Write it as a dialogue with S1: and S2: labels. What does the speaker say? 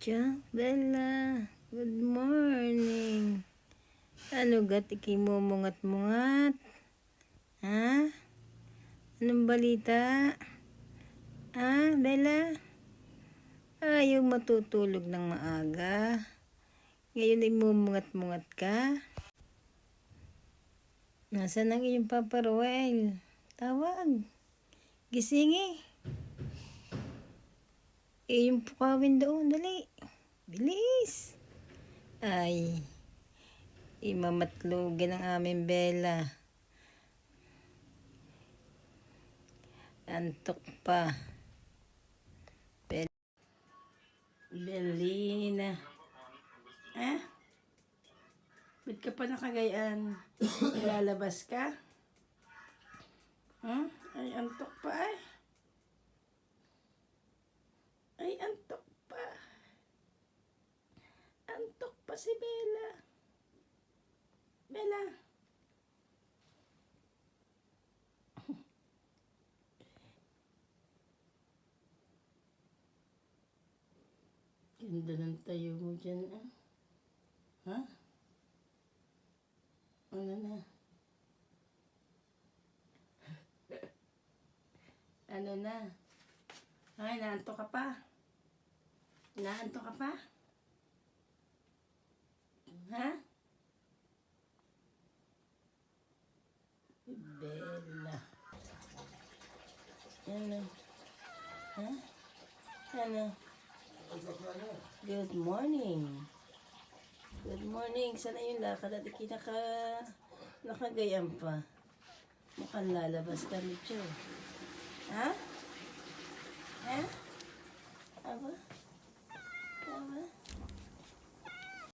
S1: Tiya, Bella, good morning. Ano gat ikimumungat-mungat? Ha? Anong balita? Ha, Bella? Ayaw matutulog ng maaga. Ngayon ay mumungat-mungat ka? Nasaan ang iyong Papa Roel? Tawag. Gisingi. Iyong pukawin doon, dali. Bilis. Ay, imamatlugin ang aming Bella. Antok pa. Belina. Eh? Ba't ka pa nakagayaan? Lalabas ka? Ay, antok pa ay. Ay, antok pa. Antok pa si Bella. Bella. Ganda ng tayo mo dyan, ah. Ha? Ano na? Ano na? Ay, naantok ka pa? Naantok ka pa? Ha? Bella. Ano? Ha? Ano? Good morning. Good morning. Sana yung lakad at nakagayam pa. Mukhang lalabas ka nito. Ha? Ha? Aba?